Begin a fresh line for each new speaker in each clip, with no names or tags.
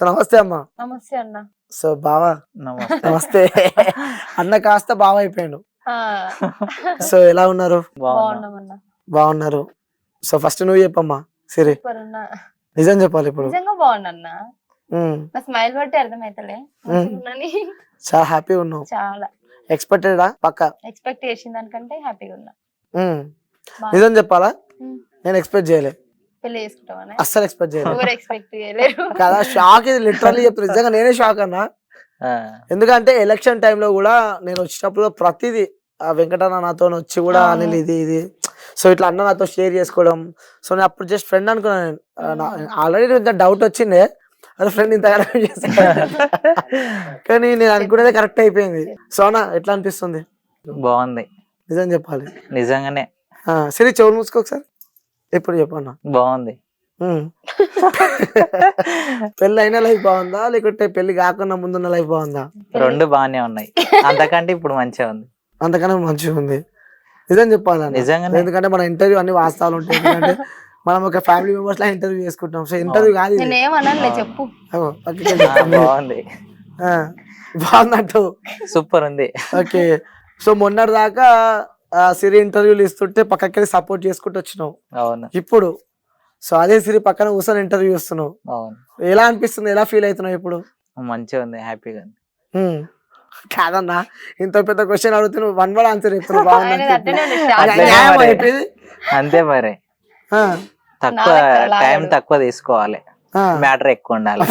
నమస్తే అమ్మా.
నమస్తే అన్న.
సో బావా
నమస్తే.
నమస్తే. అన్న కాస్త బావ అయిపోయాడు.
ఆ,
సో ఎలా ఉన్నారు?
బాగున్నా.
బాగున్నామన్న.
బాగున్నారు. సో ఫస్ట్ నువ్వు చెప్పమ్మా సిరి.
సూపర్ ఉన్నా.
నిజం చెప్పాలి ఇప్పుడు.
నిజంగా బాగున్నా.
ఉమ్,
నా స్మైల్ బట్టి అర్థమైతలే మంచిగున్నాని.
చాలా హ్యాపీగా ఉన్నావు.
చాలా
ఎక్స్పెక్టెడా? పక్క.
ఎక్స్పెక్ట్ చేసిన దానికంటే హ్యాపీగా ఉన్నా. బాగా.
నిజం చెప్పాలా,
ఉమ్,
నేను ఎక్స్పెక్ట్ చేయలే,
పెళ్లి చేసుకుంటామని
అస్సలు ఎక్స్పెక్ట్ చేయలేదు
ఎవరు ఎక్స్పెక్ట్ చేయలేరు
కదా. షాక్, ఇది లిటరల్లీ చెప్తున్నా, నిజంగా నేనే షాక్ అన్నా.
ఆ,
ఎందుకంటే ఎలక్షన్ టైంలో కూడా నేను వచ్చినప్పుడు ప్రతిదీ ఆ వెంకటన్న నాతో వచ్చి కూడా
అవును.
అనిల్ ఇది సో ఇట్లా అన్న నాతో షేర్ చేసుకోవడం. సో నేను అప్పుడు జస్ట్ ఫ్రెండ్ అనుకున్నాను. ఆల్రెడీ ఇంత డౌట్ వచ్చిండే, అదే ఫ్రెండ్ ఇంత కానీ నేను అనుకునేది కరెక్ట్ అయిపోయింది. సో అన్న ఎట్లా అనిపిస్తుంది?
బాగుంది.
నిజం చెప్పాలి.
నిజంగానే
సరే చెవులు మూసుకో ఒకసారి. ఇప్పుడు చెప్పన్న.
బాగుంది.
పెళ్లి అయిన లైఫ్ బాగుందా లేకుంటే పెళ్లి కాకుండా ముందున్న లైఫ్ బాగుందా?
రెండు బాగానే ఉన్నాయి. అంతకంటే ఇప్పుడు మంచిగా ఉంది.
అంతకన్నా మంచిగా ఉంది. నిజం చెప్పాలన్న.
నిజంగానే.
ఎందుకంటే మన ఇంటర్వ్యూ అన్ని వాస్తవాలు ఉంటాయి. ఎందుకంటే మనం ఒక ఫ్యామిలీ మెంబర్స్ లా ఇంటర్వ్యూ చేసుకుంటాం. సో ఇంటర్వ్యూ కాదు ఇది.
నేనేమనలే చెప్పు.
అగో, పక్కకి
ఆ,
చెప్తాను.
బాగుంది.
ఆ, బాగుందంటూ.
సూపర్ ఉంది.
ఓకే. సో మొన్నటి దాకా సిరి ఇంటర్వ్యూలు ఇస్తుంటే పక్కకి సపోర్ట్ చేసుకుంటూ వచ్చినావు.
అవును
ఇప్పుడు సో అదే సిరి పక్కన కూర్చొని ఇంటర్వ్యూ ఇస్తున్నావు.
అవును.
ఎలా అనిపిస్తుంది? ఎలా ఫీల్ అవుతున్నావు ఇప్పుడు?
మంచిగా ఉంది. హ్యాపీగా ఉంది.
కాదన్నా, ఇంత పెద్ద క్వశ్చన్ అడుగుతున్నావు, వన్ వర్డ్ ఆన్సర్ చెప్తున్నావు.
ఆయనది అట్లనే ఉంది,
బాగుంది.
షాక్.
అట్లనే
న్యాయం
మరి.
అయిపోయింది.
అంతే మరి.
ఆ,
తక్కువ
నాలెక్క
టైం
లాగాడు.
తక్కువ తీసుకోవాలి.
ఆ.
మ్యాటర్ ఎక్కువ ఉండాలి.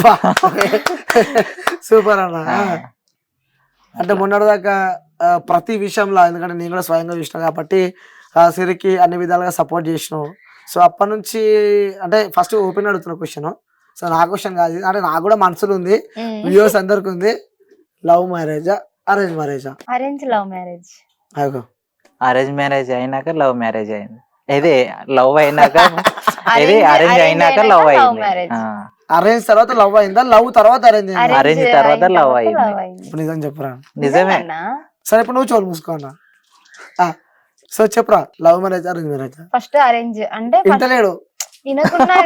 సూపర్ అన్న.
ఆ,
అంటే మొన్నటిదాకా ప్రతి విషయంలో, ఎందుకంటే నేను కూడా స్వయంగా చూసిన కాబట్టి సిరికి అన్ని విధాలుగా సపోర్ట్ చేసినావు. సో అప్పటి నుంచి అంటే ఫస్ట్ ఓపెన్ అడుగుతున్న క్వశ్చన్. సో నా క్వశ్చన్ కాదు ఇది. అంటే నాకు కూడా మనసులో ఉంది,
ఉమ్.
వ్యూవర్స్ అందరికి ఉంది. లవ్ మ్యారేజా అరేంజ్ మ్యారేజా?
Arrange love marriage.
అగో,
అరేంజ్ మ్యారేజ్ అయినాక లవ్ మ్యారేజ్ అయింది. ఇది లవ్ అయినాక ఇది
అరేంజ్
అరేంజ్ అయినాక లవ్
లవ్
అయింది.
మ్యారేజ్.
ఆ,
అరేంజ్ తర్వాత లవ్ అయిందా? లవ్ తర్వాత అరేంజ్ అయిందా?
Arrange
అయిన
తర్వాత love అయింది.
love అయింది.
ఇప్పుడు నిజం చెప్పురా.
నిజమే.
నిజమేనా?
సరే ఇప్పుడు నువ్వు చోలు మూసుకోన్నా. సో చెప్పురా, love marriage arrange marriage?
First arrange అంటే
ఇంటలేడు.
వినకున్నా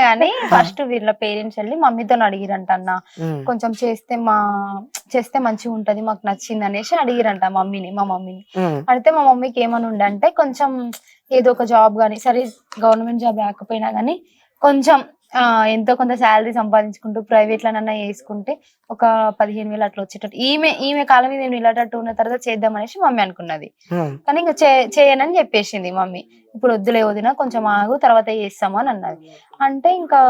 గానీ ఫస్ట్ వీళ్ళ పేరెంట్స్ వెళ్ళి మమ్మీతో అడిగిరంట అన్న, కొంచెం చేస్తే మంచిగా ఉంటది, మాకు నచ్చింది అనేసి అడిగిరంట మా మమ్మీని. అడిగితే మా మమ్మీకి ఏమని ఉండే అంటే, కొంచెం ఏదో ఒక జాబ్ గానీ, సరే గవర్నమెంట్ జాబ్ రాకపోయినా గానీ కొంచెం ఎంతో కొంత శాలరీ సంపాదించుకుంటూ ప్రైవేట్ లోనన్నా వేసుకుంటే ఒక 15,000 అట్లా వచ్చేటట్టు, ఈమె కాలం మీద నేను వెళ్ళేటట్టు ఉన్న తర్వాత చేద్దాం అనేసి మమ్మీ అనుకున్నది. కానీ ఇంకా చేయనని చెప్పేసింది మమ్మీ. ఇప్పుడు వద్దులే వదినా, కొంచెం ఆగు, తర్వాత చేస్తాము అని అన్నది. అంటే ఇంకా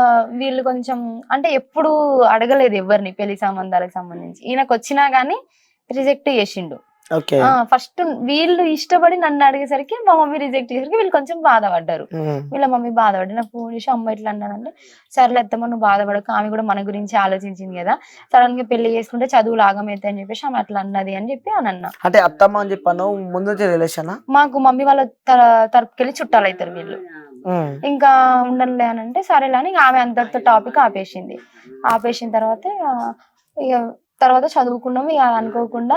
వీళ్ళు కొంచెం అంటే ఎప్పుడు అడగలేదు ఎవరిని పెళ్లి సంబంధాలకు సంబంధించి. ఈయనకు వచ్చినా గానీ రిజెక్ట్ చేసిండు.
ఓకే.
ఫస్ట్ వీళ్ళు ఇష్టపడి నన్ను అడిగేసరికి మా మమ్మీ రిజెక్ట్ చేసరికి వీళ్ళు కొంచెం బాధపడ్డారు. వీళ్ళ మమ్మీ బాధపడి నాకు ఫోన్ చేసి అమ్మ ఇట్లా అన్నానంటే, సర్లే అత్తమ్మ నువ్వు బాధపడకు, ఆమె కూడా మన గురించి ఆలోచించింది కదా, సడన్ గా పెళ్లి చేసుకుంటే చదువులు ఆగమైతే అని చెప్పేసి ఆమె అట్లా అన్నది అని చెప్పి అని అన్నా.
అంటే అత్తమ్మ అని చెప్పాను ముందు నుంచి రిలేషన్?
మాకు మమ్మీ వాళ్ళ తరపుకెళ్ళి చుట్టాలు అవుతారు వీళ్ళు. ఇంకా ఉండనులే అని అంటే సరేలే అని ఆమె అంతటితో టాపిక్ ఆపేసింది. ఆపేసిన తర్వాత ఇక తర్వాత చదువుకున్నాం. ఇక అనుకోకుండా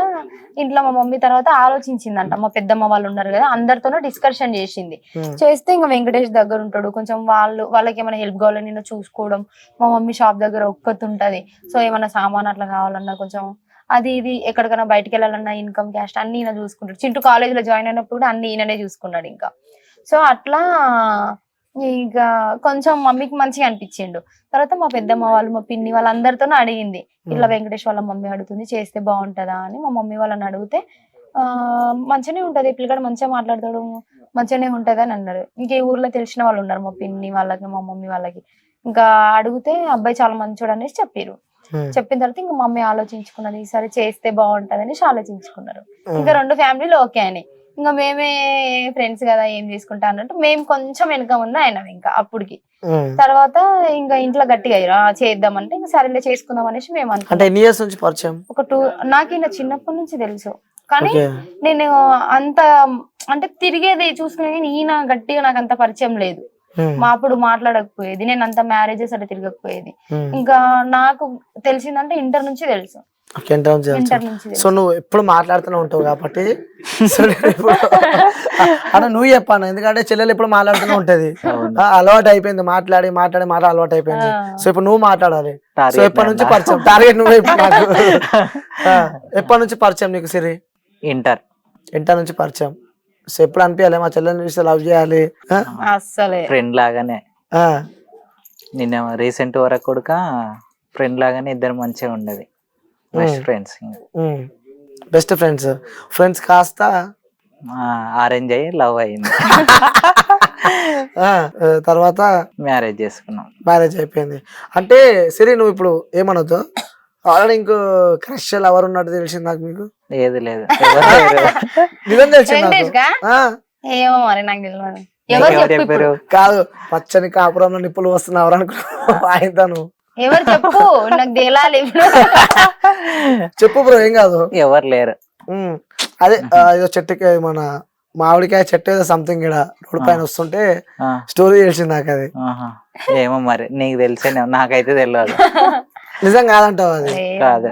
ఇంట్లో మా మమ్మీ తర్వాత ఆలోచించిందంట. మా పెద్దమ్మ వాళ్ళు ఉన్నారు కదా, అందరితోనూ డిస్కషన్ చేసింది. చేస్తే ఇంకా వెంకటేష్ దగ్గర ఉంటాడు, కొంచెం వాళ్ళకి ఏమైనా హెల్ప్ కావాలని నేను చూసుకోవడం. మా మమ్మీ షాప్ దగ్గర ఒక్కతి ఉంటది. సో ఏమైనా సామాన్ అట్లా కావాలన్నా కొంచెం అది ఇది ఎక్కడికైనా బయటకు వెళ్ళాలన్నా ఇన్కమ్ క్యాస్ట్ అన్ని ఈయన చూసుకుంటాడు. చింటూ కాలేజ్ లో జాయిన్ అయినప్పుడు కూడా అన్ని ఈయననే చూసుకున్నాడు. ఇంకా సో అట్లా ఇంకా కొంచెం మమ్మీకి మంచిగా అనిపించిండు. తర్వాత మా పెద్దమ్మ వాళ్ళు, మా పిన్ని వాళ్ళందరితోనూ అడిగింది, ఇట్లా వెంకటేష్ వాళ్ళ మమ్మీ అడుగుతుంది చేస్తే బాగుంటదా అని. మా మమ్మీ వాళ్ళని అడిగితే మంచిగానే ఉంటది, పిల్లగాడు మంచిగా మాట్లాడతాడు, మంచిగానే ఉంటది అని అన్నారు. ఇంకే ఊర్లో తెలిసిన వాళ్ళు ఉన్నారు మా పిన్ని వాళ్ళకి, మా మమ్మీ వాళ్ళకి. ఇంకా అడిగితే అబ్బాయి చాలా మంచోడు అనేసి చెప్పారు. చెప్పిన తర్వాత ఇంకా మమ్మీ ఆలోచించుకున్నది, ఈసారి చేస్తే బాగుంటది అనేసి ఆలోచించుకున్నారు. ఇంకా రెండు ఫ్యామిలీలు ఓకే అని. ఇంకా మేమే ఫ్రెండ్స్ కదా ఏం చేసుకుంటా అన్నట్టు మేము కొంచెం వెనక ముందు అయినాం. ఇంకా అప్పటికి తర్వాత ఇంకా ఇంట్లో గట్టిగా అయ్యారు చేద్దామంటే, ఇంకా సరేలే చేసుకుందాం అనేసి మేము అనుకున్నాం.
అంటే ఎన్ని ఇయర్స్ నుంచి పరిచయం?
నాకు ఈయన చిన్నప్పటి నుంచి తెలుసు, కానీ నేను అంత అంటే తిరిగేది చూసుకునే కానీ ఈయన గట్టిగా నాకు అంత పరిచయం లేదు. మా అప్పుడు మాట్లాడకపోయేది, నేను అంత మ్యారేజెస్ అంటే తిరగకపోయేది. ఇంకా నాకు తెలిసిందంటే ఇంటర్ నుంచి తెలుసు.
ఇంటర్ నుంచి తెలుసు.
ఇంటర్ నుంచి
సో నువ్వు ఎప్పుడు మాట్లాడుతూనే ఉంటావు కాబట్టి సో నేను ఇప్పుడు అన్న నువ్వు చెప్పాను, ఎందుకంటే చెల్లెలు ఎప్పుడు మాట్లాడుతూనే ఉంటది. అలవాటు అయిపోయింది, మాట్లాడి మాట్లాడి మాట అలవాటు అయిపోయింది. సో ఇప్పుడు నువ్వు మాట్లాడాలి. సో ఎప్పటి నుంచి పరిచయం? టార్గెట్ నువ్వే ఇప్పుడు నాకు. ఎప్పటి నుంచి పరిచయం నీకు సిరి? ఇంటర్ నుంచి పరిచయం. సో ఎప్పుడు అనిపించాలి మా చెల్లెని చూస్తే లవ్ చేయాలి?
అస్సలే
ఫ్రెండ్ లాగానే. నిన్న రీసెంట్ వరకు కూడా ఫ్రెండ్ లాగానే ఇద్దరు మంచిగా ఉండేది. Best friends.
Best friends. Friends కాస్త
అరేంజ్ అయ్యి లవ్ అయింది.
తర్వాత
మ్యారేజ్ చేసుకున్నాం.
మ్యారేజ్ అయిపోయింది. అంటే సరే నువ్వు ఇప్పుడు ఏమనొద్దు, ఆల్రెడీ ఇంకో క్రష్ లవర్ ఉన్నట్టు తెలిసింది నాకు. మీకు
ఏది లేదు.
నిజం తెలిసింది
వెంకటేష్ గా?
నాకు.
ఏమో మరి నాకు తెలియదు. ఎవరు చెప్పు ఇప్పుడు?
కాదు, పచ్చని కాపురంలో నిప్పులు వస్తున్నారు అనుకున్నా ఆయనను.
ఎవరు చెప్పు, నాకు తేలాలి ఇప్పుడు.
చెప్పు బ్రో, ఏం కాదు.
ఎవరు లేరు.
అదే ఏదో చెట్టుకి మన మామిడికాయ చెట్టు ఏదో సంథింగ్ ఇక్కడ రోడ్ పైన వస్తుంటే స్టోరీ తెలిసింది నాకు అది.
ఏమో మరి నీకు తెలిసేనే, నాకైతే తెలియదు.
నిజం కాదంటావు అది?
కాదు,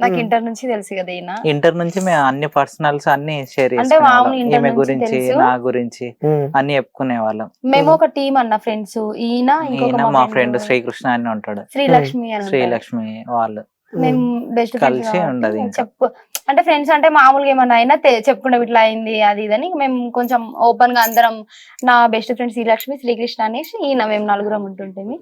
నాకు ఇంటర్ నుంచి తెలుసు కదా ఈయన.
ఇంటర్ నుంచి మేము అన్ని పర్సనల్స్ అన్ని షేర్
అంటే మామూలు
చేసుకునే
ఇంటర్
ఈమె
నుంచి
గురించి
తెలుసు.
నా గురించి అన్ని చెప్పుకునే వాళ్ళం.
మేము ఒక టీం అన్న ఫ్రెండ్స్. ఈయన ఇంకొక
మా ఫ్రెండ్ శ్రీకృష్ణ అని ఉంటాడు.
శ్రీలక్ష్మి అని ఉంటాడు.
శ్రీలక్ష్మి వాళ్ళు
మేము బెస్ట్
కలిసి ఉండదు ఇంకా.
చెప్పు అంటే ఫ్రెండ్స్ అంటే మామూలుగా ఏమన్నా అయినా చెప్పుకుంటే ఇట్లా అయింది అది ఇదని మేము కొంచెం ఓపెన్ గా అందరం. నా బెస్ట్ ఫ్రెండ్ శ్రీలక్ష్మి, శ్రీకృష్ణ అనేసి ఈయన, మేము నలుగురం ఉంటుంటుంది.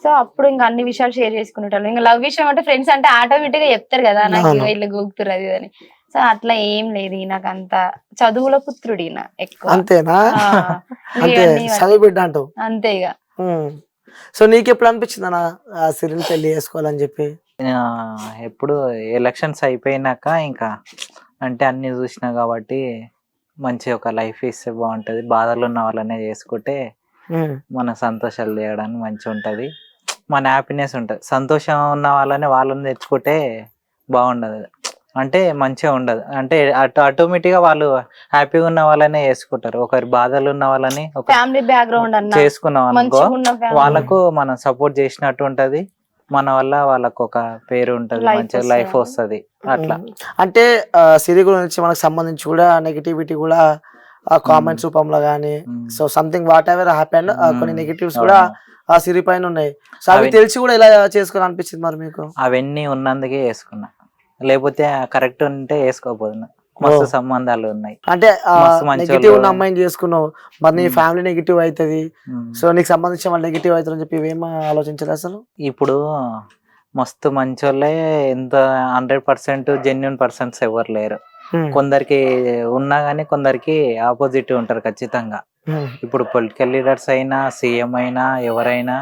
సో అప్పుడు ఇంకా అన్ని విషయాలు షేర్ చేసుకునేటోళ్ళం. ఇంకా లవ్ విషయం అంటే ఫ్రెండ్స్ అంటే ఆటోమేటిక్ గా చెప్తారు కదా, నాకు ఇట్లా గోగుతురు అది అని. సో అట్లా ఏం లేదు. నాకు అంత చదువుల పుత్రుడు ఈయన ఎక్కువ.
అంతేనా? అంతే, చదువు బిడ్డ అంటావు.
అంతే ఇక.
సో నీకు ఎప్పుడు అనిపించింది అన్న సిరిని పెళ్లి చేసుకోవాలని చెప్పి?
ఎప్పుడు ఎలక్షన్స్ అయిపోయినాక ఇంకా అంటే అన్ని చూసినా కాబట్టి మంచి ఒక లైఫ్ ఇస్తే బాగుంటది. బాధలు ఉన్న వాళ్ళనే చేసుకుంటే మన సంతోషాలు చేయడానికి మంచిగా ఉంటది, మన హ్యాపీనెస్ ఉంటది. సంతోషం ఉన్న వాళ్ళని తెచ్చుకుంటే బాగుండదు, అంటే మంచిగా ఉండదు. అంటే ఆటోమేటిక్ గా వాళ్ళు హ్యాపీగా ఉన్న వాళ్ళనే చేసుకుంటారు. ఒకరి బాధలు ఉన్న వాళ్ళని ఒక
ఫ్యామిలీ బ్యాక్గ్రౌండ్ అన్న
చేసుకున్నాం అనుకో, వాళ్ళకు మనం సపోర్ట్ చేసినట్టు ఉంటది, మన వల్ల వాళ్ళకు ఒక పేరు ఉంటది, మంచిగా లైఫ్ వస్తది. అట్లా
అంటే సిరి గురించి మనకు సంబంధించి కూడా నెగిటివిటీ కూడా కామెంట్స్ రూపంలో గానీ, so something what ever happened, కొన్ని నెగిటివ్స్ కూడా ఆ సిరి పైన ఉన్నాయి. సో అవి తెలిసి కూడా ఇలా చేసుకోవాలి అనిపించింది మరి మీకు?
అవన్నీ ఉన్నందుకే వేసుకున్నా, లేకపోతే కరెక్ట్ ఉంటే వేసుకోకపోతున్నా. మస్తు సంబంధాలు ఉన్నాయి.
అంటే నెగిటివ్ ఉన్న అమ్మాయిని చేసుకున్నావు, మరి నీ ఫ్యామిలీ నెగిటివ్ అవుతుంది, సో నీకు సంబంధించిన వాళ్ళు నెగిటివ్ అవుతారని చెప్పి ఇవేం ఆలోచించలేదు అసలు?
ఇప్పుడు మస్తు మంచోళ్ళే, ఎంత 100% జెన్యున్ పర్సన్స్ ఎవరు లేరు. కొందరికి ఉన్నా గానీ కొందరికి ఆపోజిట్ ఉంటారు ఖచ్చితంగా. ఇప్పుడు పొలిటికల్ లీడర్స్ అయినా, సీఎం అయినా, ఎవరైనా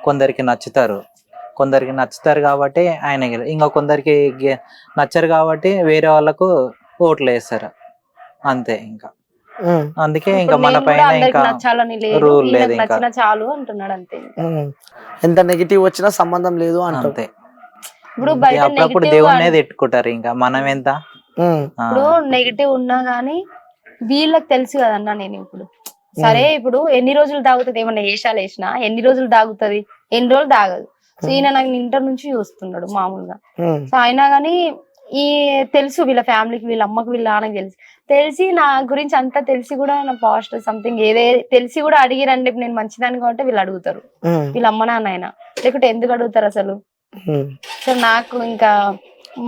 కొందరికి నచ్చుతారు కాబట్టి ఆయన ఇంకా కొందరికి నచ్చరు కాబట్టి వేరే వాళ్ళకు ఓట్లు వేస్తారు అంతే. ఇంకా అందుకే ఇంకా మన పైన ఇంకా రూల్ లేదు, ఇంకా
చాలు అంటున్నాడు అంతే.
ఎంత నెగిటివ్ వచ్చినా సంబంధం లేదు అంతే.
ఇప్పుడు
అప్పుడప్పుడు దేవుణ్ణే తిట్టుకుంటారు, ఇంకా మనం ఎంత.
ఇప్పుడు నెగిటివ్ ఉన్నా గానీ వీళ్ళకి తెలుసు కదన్నా. నేను ఇప్పుడు సరే ఇప్పుడు ఎన్ని రోజులు తాగుతుంది, ఏమన్నా వేషాలు వేసినా ఎన్ని రోజులు తాగుతుంది, ఎన్ని రోజులు తాగదు. సో ఈయన నాకు ఇంటర్ నుంచి చూస్తున్నాడు మామూలుగా. సో అయినా గానీ ఈ తెలుసు వీళ్ళ ఫ్యామిలీకి, వీళ్ళ అమ్మకి, వీళ్ళ నాన్నకి తెలిసి నా గురించి అంతా తెలిసి కూడా నా పాజిటివ్ సంథింగ్ ఏదే తెలిసి కూడా అడిగిరండి. నేను మంచిదాన్ని కాబట్టి వీళ్ళు అడుగుతారు, వీళ్ళ అమ్మ నాన్న అయినా, లేకుంటే ఎందుకు అడుగుతారు అసలు? సో నాకు ఇంకా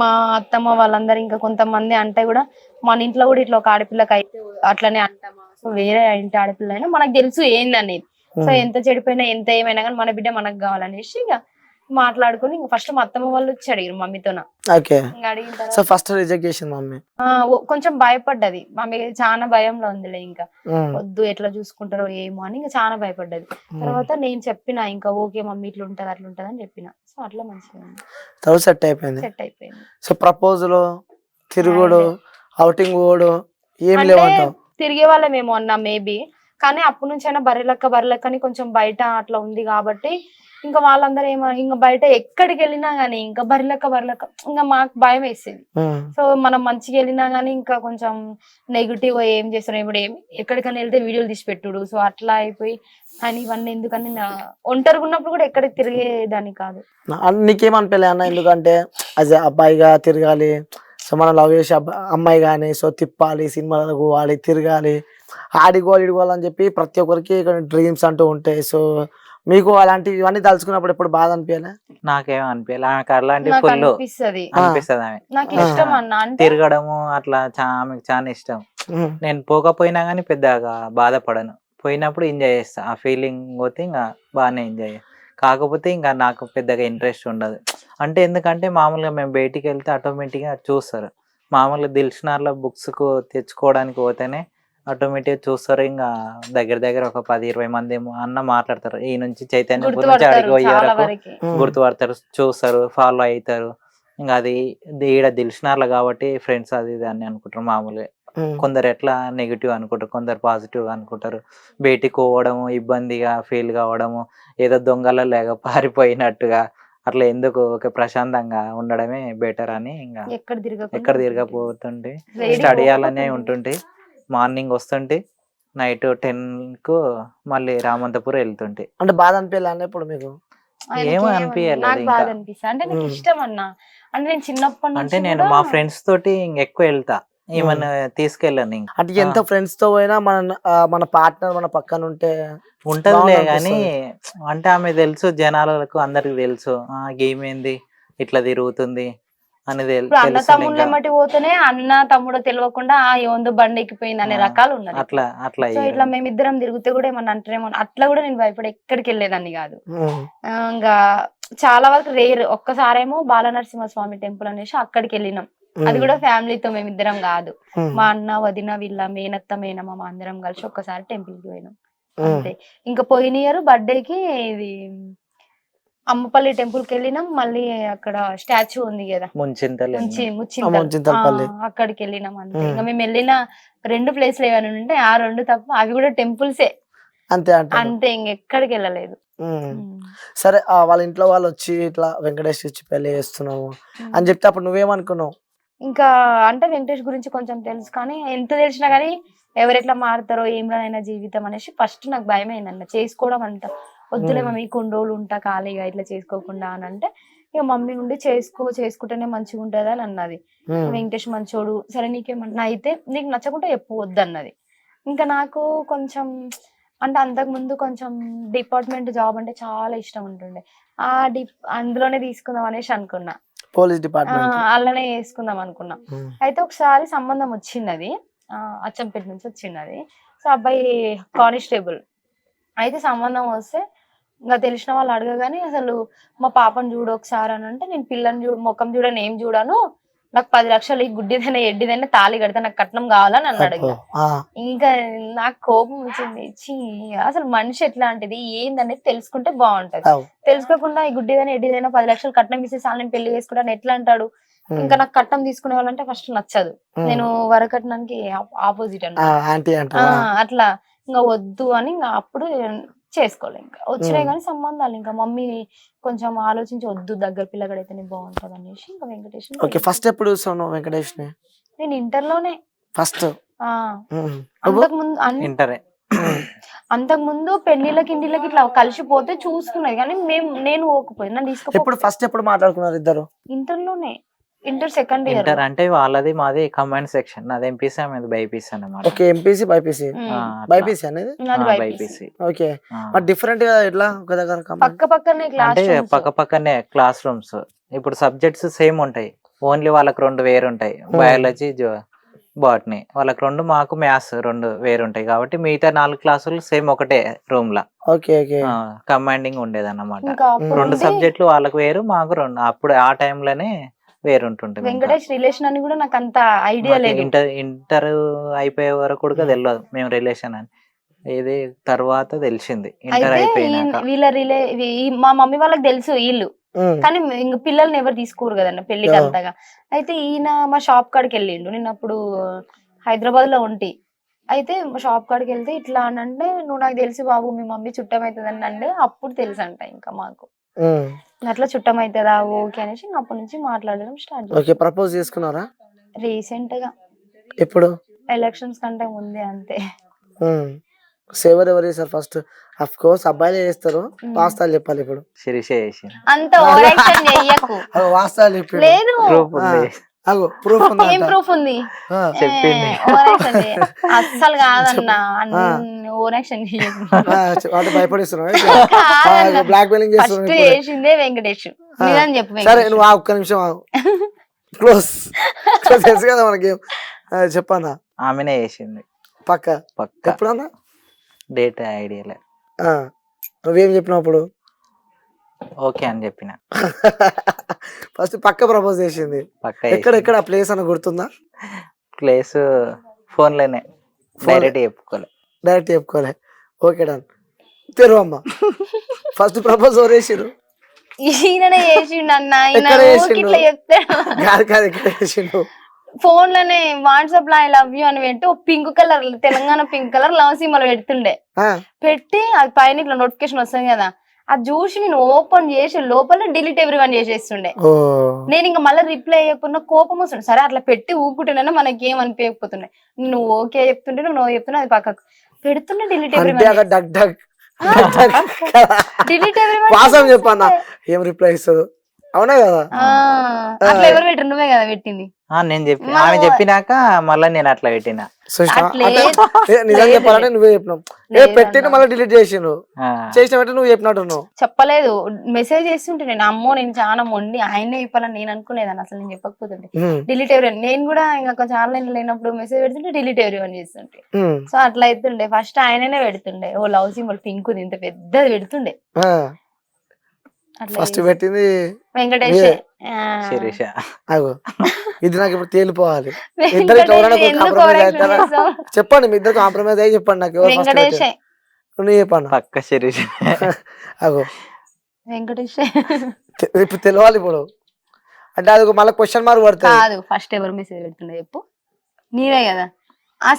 మా అత్తమ్మ వాళ్ళందరూ ఇంకా కొంతమంది అంటే కూడా మన ఇంట్లో కూడా ఇట్లా ఒక ఆడపిల్లకి అయితే అట్లనే అంటామా, సో వేరే ఇంటి ఆడపిల్ల అయినా మనకు తెలుసు ఏందనేది. సో ఎంత చెడిపోయినా ఎంత ఏమైనా కానీ మన బిడ్డ మనకు కావాలనేసి ఇక మాట్లాడుకుని ఇంకా ఫస్ట్ మా అత్తమ్మ వాళ్ళు వచ్చి అడిగారు మమ్మీతో.
ఫస్ట్ రిజెక్ట్ చేసింది మమ్మీ.
కొంచెం భయపడ్డది మమ్మీ, చాలా భయంలో ఉందిలే, ఇంకా వద్దు ఎట్లా చూసుకుంటారో ఏమో అని ఇంకా చాలా భయపడ్డది. తర్వాత నేను చెప్పిన ఇంకా ఓకే మమ్మీ ఇట్లా ఉంటది అట్లా ఉంటది అని చెప్పిన. సో అట్లా మంచిగా
సెట్ అయిపోయింది. సో ప్రపోజల్, తిరుగుడు, ఔటింగ్ పోడు ఏం లేవంటావు?
తిరిగే వాళ్ళమేమో అన్నా మేబీ, కానీ అప్పటి నుంచి అయినా బర్రెలక్క అని కొంచెం బయట అట్లా ఉంది కాబట్టి ఇంకా వాళ్ళందరూ ఇంకా బయట ఎక్కడికి వెళ్ళినా గానీ ఇంకా బర్రెలక్క ఇంకా మాకు భయం వేసేది. సో మనం మంచిగా వెళ్ళినా గానీ ఇంకా కొంచెం నెగిటివ్ ఏం చేస్తారు, ఇప్పుడు ఎక్కడికైనా వెళ్తే వీడియోలు తీసి పెట్టుడు. సో అట్లా అయిపోయి అని ఇవన్నీ ఎందుకని ఒంటరిగా ఉన్నప్పుడు కూడా ఎక్కడికి తిరిగేదాన్ని కాదు.
నీకేమనిపించలే అన్న, ఎందుకంటే యాజ్ అబ్బాయిగా తిరగాలి, సో మనం లవ్ చేసే అమ్మాయి కానీ సో తిప్పాలి, సినిమాలకు పోవాలి, తిరగాలి, ఆడిగోవాలి ఇడిగోవాలని చెప్పి ప్రతి ఒక్కరికి డ్రీమ్స్ అంటూ ఉంటాయి. సో మీకు అలాంటివి ఇవన్నీ తలుచుకున్నప్పుడు ఎప్పుడు బాధ అనిపించాలి?
నాకేం అనిపించాలి, నాకు అలాంటి
నాకు
ఫుల్
అనిపిస్తది
అనిపిస్తుంది. ఆమె
నాకు ఇష్టం అన్న, అంటే
తిరగడము అట్లా ఆమెకు చాలా ఇష్టం. నేను పోకపోయినా గానీ పెద్దగా బాధపడను, పోయినప్పుడు ఎంజాయ్ చేస్తా. ఆ ఫీలింగ్ పోతే ఇంకా బాగానే ఎంజాయ్. కాకపోతే ఇంకా నాకు పెద్దగా ఇంట్రెస్ట్ ఉండదు. అంటే ఎందుకంటే మామూలుగా మేము బయటికి వెళ్తే ఆటోమేటిక్గా చూస్తారు. మామూలుగా దిల్షుక్నగర్లో బుక్స్కు తెచ్చుకోవడానికి పోతేనే ఆటోమేటిక్గా చూస్తారు. ఇంకా దగ్గర ఒక 10-20 మంది ఏమో అన్న మాట్లాడతారు. ఈ నుంచి చైతన్య గురించి అడిగి
గుర్తుపడతారు
పోయే
చాలా
వరకు
వరకు.
గుర్తుపడతారు, చూస్తారు, ఫాలో అవుతారు. ఇంకా అది ఈడ దిల్షుక్నగర్లో కాబట్టి ఫ్రెండ్స్ అది ఇది అని అనుకుంటారు మామూలుగా. కొందరు ఎట్లా నెగిటివ్ అనుకుంటారు, కొందరు పాజిటివ్ అనుకుంటారు. బయటికి పోవడము ఇబ్బందిగా ఫీల్ కావడము, ఏదో దొంగల లేక పారిపోయినట్టుగా అట్లా ఎందుకు, ఒక ప్రశాంతంగా ఉండడమే బెటర్ అని ఇంకా ఎక్కడ తిరగపోతుంటే స్టడీ అలానే ఉంటుంటే మార్నింగ్ వస్తుంటే నైట్ 10కు మళ్ళీ రామంతపూర్ వెళ్తుంటే.
అంటే బాధ అనిపించాలి ఇప్పుడు మీకు?
ఏమో అనిపించాలి.
నాకు బాధ అనిపిస్తుంది, అంటే నాకు ఇష్టం అన్న. అంటే నేను చిన్నప్పటి
అంటే
నుంచి
నేను మా ఫ్రెండ్స్ తోటి ఎక్కువ వెళ్తా, ఏమన్నా తీసుకెళ్ళను.
అంటే ఎంత ఫ్రెండ్స్ తో పోయినా మన పార్ట్నర్ మన పక్కన ఉంటే
ఉంటదిలే కానీ, అంటే ఆమె తెలుసు, జనాలకు అందరికి తెలుసు గేమ్ ఏంది ఇట్లా తిరుగుతుంది అనేది
ఇప్పుడు అన్న తమ్ముళ్ళు ఎమ్మటి పోతేనే అన్న తమ్ముడు తెలియకుండా ఏముందో బండి ఎక్కిపోయింది అనే రకాలు ఉన్నాయి.
అట్లా
సో ఇట్లా మేమిద్దరం తిరిగితే కూడా ఏమన్నా అంటారేమో అట్లా కూడా నేను భయపడి ఎక్కడికి వెళ్ళేదాన్ని కాదు. ఇంకా చాలా వరకు రేర్. ఒక్కసారేమో బాలనరసింహస్వామి టెంపుల్ అనేసి అక్కడికి వెళ్ళినాం. అది కూడా ఫ్యామిలీతో, మేమిద్దరం కాదు, మా అన్న వదిన వీళ్ళ మేనత్త మేనమ్మ మా అందరం కలిసి ఒక్కసారి టెంపుల్ కి పోయినాం అంతే. ఇంకా పోయిన ఇయర్ బర్త్డేకి ఇది అమ్మపల్లి టెంపుల్ కి వెళ్ళినాం. మళ్ళీ అక్కడ స్టాచ్యూ ఉంది కదా ముచ్చింతల్, అక్కడికి వెళ్ళినాం అంతే. ఇంకా మేము వెళ్ళిన 2 ప్లేస్లు ఏమైనా ఉంటే ఆ 2 తప్ప అవి కూడా టెంపుల్సే అంతే, ఇంకెక్కడికి వెళ్ళలేదు.
సరే, వాళ్ళ ఇంట్లో వాళ్ళు వచ్చి ఇట్లా వెంకటేష్ ఇచ్చి పెళ్లి చేస్తున్నావు అని చెప్తే అప్పుడు నువ్వేమనుకున్నావు?
ఇంకా అంటే వెంకటేష్ గురించి కొంచెం తెలుసు, కానీ ఎంత తెలిసినా కానీ ఎవరెట్లా మారుతారో ఏమైనా జీవితం అనేసి ఫస్ట్ నాకు భయం అయిందన్న. చేసుకోవడం అంత వద్దులే మమ్మీ, కొన్ని రోజులు ఉంటా ఖాళీగా ఇట్లా చేసుకోకుండా అని అంటే, ఇక మమ్మీ ఉండి చేసుకుంటేనే మంచిగా ఉంటది అని అన్నది. వెంకటేష్ మంచోడు, సరే నీకేమన్నా అయితే నీకు నచ్చకుండా చెప్పు వద్దన్నది. ఇంకా నాకు కొంచెం అంటే అంతకు ముందు కొంచెం డిపార్ట్మెంట్ జాబ్ అంటే చాలా ఇష్టం ఉంటుండే. అందులోనే తీసుకుందాం అనేసి అనుకున్నా,
పోలీస్ డిపార్ట్మెంట్
అలానే వేసుకుందాం అనుకున్నా. అయితే ఒకసారి సంబంధం వచ్చింది, అచ్చంపేట నుంచి వచ్చింది. సో అబ్బాయి కానిస్టేబుల్. అయితే సంబంధం వస్తే ఇంకా తెలిసిన వాళ్ళు అడగగానే అసలు మా పాపను చూడు ఒకసారి అని అంటే, నేను పిల్లని ముఖం చూడని ఏం చూడాను, నాకు 10 లక్షలు ఈ గుడ్డిదైనా ఎడ్డిదైనా తాళి కడితే నాకు కట్నం కావాలని అన్నాడు. ఇంకా నాకు కోపం వచ్చింది. అసలు మనిషి ఎట్లాంటిది ఏందనేది తెలుసుకుంటే బాగుంటది. తెలుసుకోకుండా ఈ గుడ్డిదైనా ఎడ్డిదైనా 10 లక్షలు కట్నం ఇస్తే నేను పెళ్లి చేసుకుంటాను ఎట్లా అంటాడు. ఇంకా నాకు కట్నం తీసుకునే వాళ్ళంటే ఫస్ట్ నచ్చదు. నేను వరకట్నానికి ఆపోజిట్ అన్నమాట. అట్లా ఇంకా వద్దు అని ఇంకా అప్పుడు చేసుకోలే. ఇంకా వచ్చినాయి కానీ సంబంధాలు, ఇంకా మమ్మీ కొంచెం ఆలోచించి వద్దు దగ్గర పిల్లగడైతేనే బాగుంటది అనేసి ఇంకా వెంకటేష్.
ఫస్ట్ ఎప్పుడు చూసావు వెంకటేష్?
నేను ఇంటర్లోనే ఫస్ట్. అంతకుముందు పెళ్లిళ్ళకి ఇంటిళ్ళకి ఇట్లా కలిసిపోతే చూసుకున్నది, కానీ నేను ఓకపోయింది. నన్ను తీసుకుపోయి
ఫస్ట్ ఎప్పుడు మాట్లాడుకున్నారు ఇద్దరు?
ఇంటర్లోనే, ఇంటర్ సెకండ్ ఇయర్.
ఇంటర్ అంటే వాళ్ళది మాది కమాండ్ సెక్షన్, నాది ఎంపీసీ అనేది బైపీసీ అన్నమాట.
Okay, MPC BiPC. బైపీసీ అనేది
బైపీసీ.
ఓకే, మరి డిఫరెంట్ గా ఎట్లా ఒక దగ్గర
పక్కపక్కనే క్లాస్
అంటే పక్కపక్కనే క్లాస్ రూమ్స్. ఇప్పుడు సబ్జెక్ట్స్ సేమ్ ఉంటాయి, ఓన్లీ వాళ్ళకి 2 వేరు ఉంటాయి. బయాలజీ, బాటనీ వాళ్ళకి 2, మాకు మ్యాథ్స్ 2 వేరు ఉంటాయి. కాబట్టి మిగతా 4 క్లాసులు సేమ్ ఒకటే రూమ్ లా కమాండింగ్ ఉండేది అన్నమాట. 2 సబ్జెక్టులు వాళ్ళకి వేరు, మాకు 2. అప్పుడు ఆ టైంలోనే వేరుంటుంటుంది.
వెంకటేష్ రిలేషన్ అని కూడా నాకు అంత ఐడియా లేదు.
ఇంటర్ అయిపోయే వరకు కూడా తెలియదు మేము రిలేషన్ అని, ఇది తర్వాత తెలిసింది ఇంటర్ అయిపోయినాక.
మా మమ్మీ వాళ్ళకి తెలుసు వీళ్ళు, కానీ ఇంక పిల్లల్ని ఎవరు తీసుకోరు కదన్న పెళ్లికి అంతగా. అయితే ఈయన మా షాప్ కాడికి వెళ్ళిండు. నేను అప్పుడు హైదరాబాద్ లో ఉంటి. అయితే షాప్ కాడికి వెళ్తే ఇట్లా అని అంటే నువ్వు నాకు తెలిసి బాబు మీ మమ్మీ చుట్టం అవుతుంది అంటే అప్పుడు తెలుసు అంట ఇంకా మాకు అట్లా చుట్టం అవుతుందా ఓకే అనేసి ఇంకా అప్పటి నుంచి మాట్లాడడం స్టార్ట్
ఓకే ప్రపోజ్ చేసుకున్నారా
రీసెంట్ గా
ఎప్పుడు
ఎలక్షన్స్ కంటే ముందే అంతే.
సేవర్ ఎవరు చేస్తారు ఫస్ట్ అఫ్ కోర్స్ అబ్బాయిలే చేస్తారు వాస్తవాలు చెప్పాలి ఇప్పుడు
శిరీష చేసింది.
అంత ఓవర్ యాక్షన్ చెయ్యకు.
అగో వాస్తవాలు చెప్పి
లేదు
ప్రూఫ్ ఉంది.
అగో ప్రూఫ్
ఏం ప్రూఫ్ ఉంది
చెప్పింది.
ఓవర్ యాక్షన్ అస్సలు కాదన్నా ఓవర్ యాక్షన్ చెయ్యకు.
వాటి భయపడిస్తున్నావు బ్లాక్ మెయిలింగ్
ఫస్ట్
చేస్తున్నావు
చేసిందే వెంకటేష్ నిజం చెప్పు
సరే
వెంకటేష్.
నువ్వు ఒక్క నిమిషం క్లోజ్ తెలుసు కదా మనకి చెప్పన్నా
ఆమెనే చేసింది
పక్క
పక్క.
ఎప్పుడన్నా
డేట్ ఐడియా
నువ్వేం చెప్పినావు అప్పుడు
ఓకే అని చెప్పిన.
ఫస్ట్ పక్క ప్రపోజ్ చేసింది
పక్క
ఎక్కడ ప్లేస్ అని గుర్తుందా
ప్లేస్ ఫోన్ లోనే డైరెక్ట్ చెప్పుకోలే.
డైరెక్ట్ చెప్పుకోలే ఓకే డన్ తెరువమ్మ ఫస్ట్ ప్రపోజ్ ఎవరు చేసిరు
ఈయననే చేసిండు అన్న ఈయన
ఎక్కడ
ఊరికే
చేసిండు?
ఇట్లా చెప్తాడు
కాదు ఎక్కడ చేసిండు
ఫోన్ లోనే వాట్సాప్ లో ఐ లవ్ యూ అని పెట్టి ఒక pink colour Telangana pink colour love symbol పెడుతుండే పెట్టి అది పైన ఇట్లా నోటిఫికేషన్ వస్తుంది కదా అది చూసి నేను ఓపెన్ చేసి లోపల డిలీట్ ఎవ్రీ వన్ చేసేస్తుండే. నేను ఇంకా మళ్ళీ రిప్లై అయ్యకుండా కోపం వస్తుండే. సరే అట్లా పెట్టి ఊపుకుంటేనే మనకి ఏం అనిపించకపోతుండే. నువ్వు ఓకే చెప్తుంటే నువ్వు చెప్తున్నా అది పక్కకు పెడుతుండే delete every one delete every
వాసం చెప్పన్నా ఏం రిప్లై ఇస్తుంది అవునా కదా
అట్లా ఎవరు పెట్టరు నువ్వే కదా పెట్టింది.
నేను చెప్పి ఆమె చెప్పినాక మళ్ళీ నేను అట్లా పెట్టిన.
నిజం చెప్పాలంటే నువ్వే చెప్పినావు పెట్టిన మళ్ళీ డిలీట్ చేసిండు చేసిన వెంటనే నువ్వు చెప్పినట్టు నువ్వు
చెప్పలేదు మెసేజ్ చేస్తుంటే నేను అమ్మో నేను చాలా మొండి ఆయనే చెప్పాలని నేను అనుకునేదాన్ని అసలు నేను చెప్పకపోతుంటే డిలీట్ ఎవరి నేను కూడా ఇంకా కొంచెం ఆన్లైన్ లేనప్పుడు మెసేజ్ పెడుతుంటే డిలీట్ ఎవరి అని చేస్తుంటే సో అట్లా అవుతుండే. ఫస్ట్ ఆయననే పెడుతుండే ఓ లవ్ సింబల్ పింక్ ఇంత పెద్దది పెడుతుండే.
ఫస్ట్ పెట్టింది
వెంకటేష్
శిరీష.
అగో ఇది నాకు ఇప్పుడు తేలిపోవాలి ఇద్దరు కాంప్రమైజ్ అవుతారా చెప్పండి మీ ఇద్దరు కాంప్రమైజ్ అయ్యి చెప్పండి నాకు ఎవరు first
వెంకటేష్
నువ్వు చెప్పన్నా
పక్క శిరీష.
అగో
వెంకటేష్
ఇప్పుడు తెలియాలి ఇప్పుడు అంటే అది మళ్ళీ క్వశ్చన్ మార్క్ పడుతుంది
కాదు ఫస్ట్ ఎవరు మెసేజ్ పెడుతుండే చెప్పు నీవే కదా.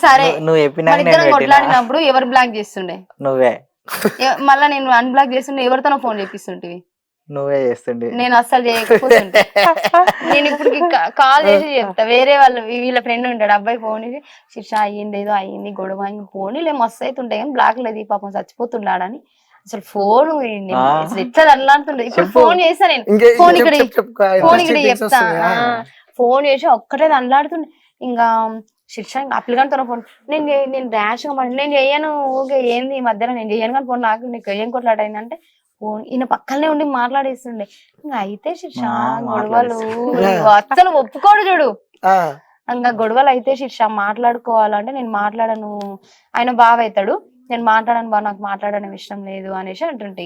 సరే
నువ్వు చెప్పినా
ఇద్దరం కొట్లాడినప్పుడు ఎవరు బ్లాక్ చేస్తుండే
నువ్వే.
మళ్ళా నేను అన్బ్లాక్ చేస్తుండే ఎవరితోనో ఫోన్ చేపిస్తుంటివి
నువ్వే చేస్తుండే.
నేను అస్సలు చేయకపోతుంటే నేను ఇప్పుడు కాల్ చేసి చెప్తా వేరే వాళ్ళు వీళ్ళ ఫ్రెండ్ ఉంటాడు అబ్బాయి ఫోన్ చేసి శిక్ష అయ్యింది ఏదో అయ్యింది గొడవ అయింది ఫోన్లే మస్తు అవుతుంటాయి కానీ బ్లాక్ లేదు ఈ పాపం చచ్చిపోతున్నాడని అసలు ఫోన్ అసలు ఎట్లా అల్లాడుతుండే. ఇప్పుడు ఫోన్ చేస్తా నేను ఫోన్ ఇక్కడ చెప్తా ఫోన్ చేసి ఒక్కటే అల్లాడుతుండే. ఇంకా శిక్ష అప్లికంతో ఫోన్ నేను ర్యాష్ గా నేను చెయ్యను ఓకే ఏంది ఈ మధ్యలో నేను చెయ్యను కానీ ఫోన్ నాకు నీకు ఏం కొట్లాట అయిందంటే ఫోన్ ఈయన పక్కనే ఉండి మాట్లాడేస్తుండే. ఇంకా అయితే శిక్ష గొడవలు అసలు ఒప్పుకోడు చూడు ఇంకా గొడవలు అయితే శిక్ష మాట్లాడుకోవాలంటే నేను మాట్లాడను ఆయన బావ అవుతాడు నేను మాట్లాడను బావ నాకు మాట్లాడడం ఇష్టం లేదు అనేసి అంటుంటే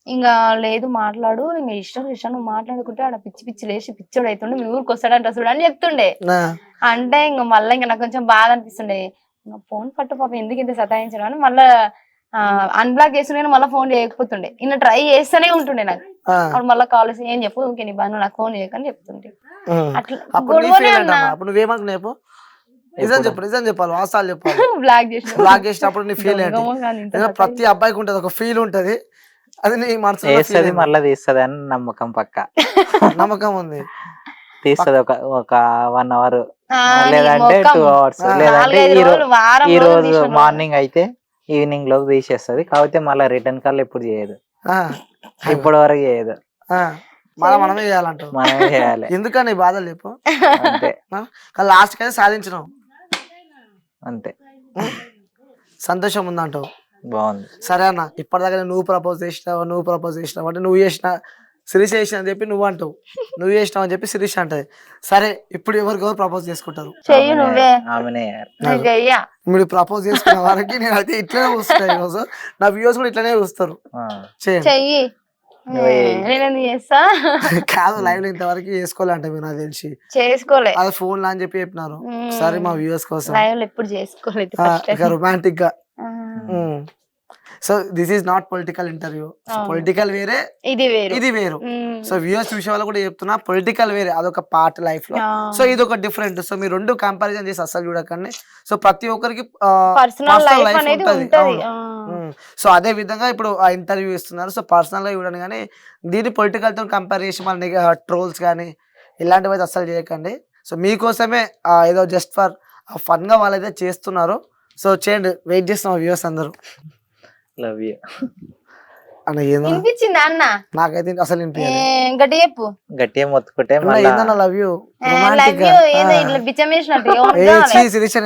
ఇంకా లేదు మాట్లాడు ఇంకా ఇష్టం నువ్వు మాట్లాడుకుంటే ఆడ పిచ్చి పిచ్చి లేచి పిచ్చోడు అవుతుండే మీ ఊరికి వస్తాడంట చూడు అని చెప్తుండే. అంటే ఇంకా మళ్ళీ ఇంకా నాకు కొంచెం బాధ అనిపిస్తుండే ఇంకా ఫోన్ పట్టు పాప ఎందుకు ఇంత సతాయించడం అని మళ్ళీ అన్బ్లాక్ చేస్తుండే మళ్ళీ ఫోన్ చేయకపోతుండే ఈయన ట్రై చేస్తూనే ఉంటుండే నాకు. అప్పుడు మళ్ళీ కాల్ చేసి ఏం చెప్పు ఇంకే నీ బాను నాకు ఫోన్ చేయకని చెప్తుండే. అట్లా గొడవనే అన్నా
నిజం చెప్పు నిజం చెప్పాలి వాస్తవాలు చెప్పాలి.
బ్లాక్
బ్లాక్ చేసినప్పుడు నీ ఫీల్ ఏంటి ప్రతి అబ్బాయికి ఉంటది ఒక ఫీల్ ఉంటది అది నీ మనసు
మళ్ళీ తీస్తుంది అని నమ్మకం పక్క
నమ్మకం ఉంది
తీస్తుంది ఒక 1 hour లేదంటే 2 hours లేదంటే ఈ రోజు మార్నింగ్ అయితే ఈవినింగ్ లోకి తీసేస్తుంది కాకపోతే మళ్ళీ రిటర్న్ కాల్ ఎప్పుడు చేయదు ఇప్పటి వరకు చేయదు.
మనమే చేయాలంటావు
మనమే చేయాలి
ఎందుకని బాధలు చెప్పు
అంతే
లాస్ట్ అయితే సాధించినావు
అంతే
సంతోషం ఉందంటావు.
బాగుంది
సరే అన్న ఇప్పటిదాకా నువ్వు ప్రపోజ్ చేసినావు అంటే నువ్వు చేసిన శిరీష చేసిన అని చెప్పి నువ్వు అంటావు నువ్వు చేసినావు అని చెప్పి శిరీష అంటది. సరే ఇప్పుడు ఎవరికెవరు ప్రపోజ్ చేసుకుంటారు మీరు ప్రపోజ్ చేసుకున్న వారికి నేను అయితే ఇట్లనే చూస్తాను ఈరోజు నా వ్యూస్ కూడా ఇట్లనే చూస్తారు
చెయ్యి
కాదు లైవ్ లో ఇంతవరకు చేసుకోవాలంటే మీరు నాకు తెలిసి
చేసుకోలే
అది ఫోన్ లా అని చెప్పి చెప్పినారు. సరే మా వ్యూస్ కోసం
ఎప్పుడు చేసుకోలేదు
రొమాంటిక్ గా so this is not political interview.
అవును.
పొలిటికల్ వేరే,
ఇది వేరు.
ఇది వేరు. సో వ్యూవర్స్ చూసే వాళ్ళు కూడా చెప్తున్నా, పొలిటికల్ వేరే, అదొక పార్ట్ లైఫ్ లో. సో ఇది ఒక డిఫరెంట్. సో మీరు రెండు కంపారిజన్ చేసి అసలు చూడకండి. సో ప్రతి ఒక్కరికి
పర్సనల్ లైఫ్ అనేది ఉంటది.
సో అదే విధంగా ఇప్పుడు ఆ ఇంటర్వ్యూ ఇస్తున్నారు. సో పర్సనల్ గా చూడండి, కానీ దీన్ని పొలిటికల్ తో కంపేర్ చేసి మన ట్రోల్స్ కానీ ఇలాంటివి అయితే అస్సలు చేయకండి. సో మీకోసమే ఏదో జస్ట్ ఫర్ ఫన్ గా వాళ్ళైతే చేస్తున్నారు. సో చేయండి, వెయిట్ చేస్తున్నాం వ్యూవర్స్ అందరూ.
లవ్ యూ
అన్న ఏందో
వినిపించిందా అన్న?
నాకైతే అసలు
గట్టి చెప్పు.
గట్టిగా మొత్తుకుంటే
ఏందన్న లవ్ యూ
లవ్ యూ ఏదో ఇట్లా బిచ్చం వేసినట్టు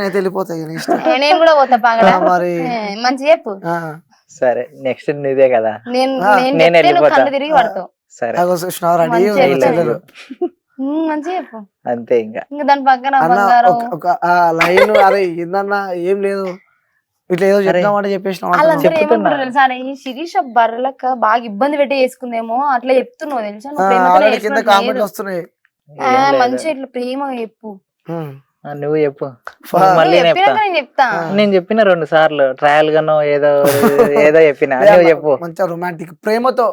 అయితే వెళ్ళిపోతాయి నీ ఇష్టం.
నేను కూడా పోతా పాగడా.
మరి
మంచి చెప్పు.
సరే నెక్స్ట్ నీదే కదా,
నేను
నేను వెళ్ళిపోతా.
కళ్ళు తిరిగి పడతావు.
సరే
మంచి చెప్పు
అంతే. ఇంకా
దాని పక్కన
అన్న ఒక లైన్ అరే ఏందన్న ఏం లేదు, ఇట్లా ఏదో చెప్తామంటే చెప్పేసిన
వాళ్ళందరూ ఏమంటారు తెలుసా, ఈ శిరీష బర్రెలక బాగా ఇబ్బంది పెట్టి వేసుకుందేమో అట్లా చెప్తున్నావు తెలుసా.
కింద కామెంట్లు వస్తున్నాయి.
మంచిగా ఇట్లా ప్రేమ చెప్పు.
నువ్వు చెప్పు.
మళ్ళీ నేను చెప్తా.
నేను చెప్పిన 2 సార్లు ట్రయల్ గానో ఏదో ఏదో చెప్పిన. నువ్వు చెప్పు.
మంచిగా రొమాంటిక్ ప్రేమతో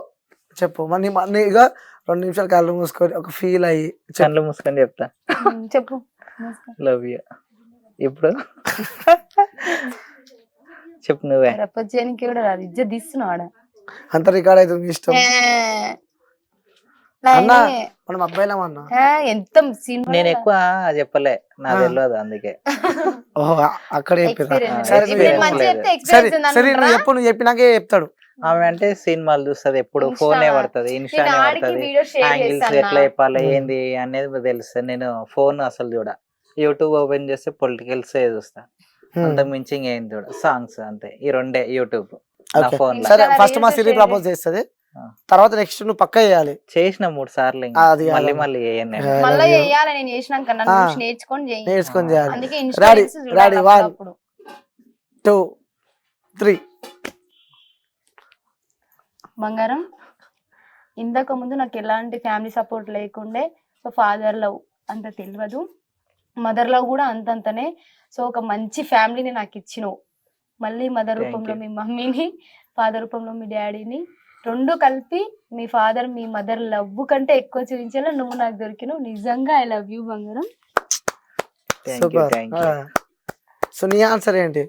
చెప్పు. మరి ఇక 2 నిమిషాలు కళ్ళు మూసుకొని ఒక ఫీల్ అయ్యి
కళ్ళు మూసుకొని చెప్తా.
చెప్పు.
Love you. ఇప్పుడు చెప్పు నువ్వే.
ప్రపంచానికి కూడా రాదు, ఇజ్జత్ తీస్తున్నాడు.
అంత రికార్డ్ అయితే మీ ఇష్టం అన్న. మనం అబ్బాయిలం అన్న.
ఎంత
నేను ఎక్కువ చెప్పలే, నాకు తెలియదు అందుకే.
ఓహో అక్కడ చెప్పిరా. సరే నువ్వు చెప్పు, నువ్వు చెప్పినాకే చెప్తాడు.
ఆమె అంటే సినిమాలు చూస్తుంది, ఎప్పుడు ఫోనే పడుతుంది, ఇన్స్టానే పడుతుంది. యాంగిల్స్ ఎట్లా చెప్పాలి ఏంది అనేది తెలుస్తుంది. నేను ఫోన్ అసలు చూడ, యూట్యూబ్ ఓపెన్ చేస్తే పొలిటికల్స్ చూస్తా, అంత మించి ఏం చూడ. సాంగ్స్ అంతే, ఈ 2 యూట్యూబ్ నా ఫోన్.
సరే ఫస్ట్ మా సిరీ ప్రపోజ్ చేస్తుంది, తర్వాత నెక్స్ట్ నువ్వు పక్క చేయాలి.
చేసిన 3 సార్లు మళ్ళీ మళ్ళీ
మళ్ళీ చేయాలి. నేను చేసినాక
నేర్చుకొని చేయాలి. రెడీ 1 2 3.
బంగారం, ఇంతకు ముందు నాకు ఎలాంటి ఫ్యామిలీ సపోర్ట్ లేకుండే. సో ఫాదర్ లవ్ అంత తెలియదు, మదర్ లవ్ కూడా అంతంతనే. సో ఒక మంచి ఫ్యామిలీని నాకు ఇచ్చినావు. మళ్ళీ మదర్ రూపంలో మీ మమ్మీని, ఫాదర్ రూపంలో మీ డాడీని, 2 కలిపి మీ ఫాదర్ మీ మదర్ లవ్ కంటే ఎక్కువ చూపించేలా నువ్వు నాకు దొరికినావు. నిజంగా ఐ లవ్ యూ బంగారం.
సో నీ ఆన్సర్ ఏంటి?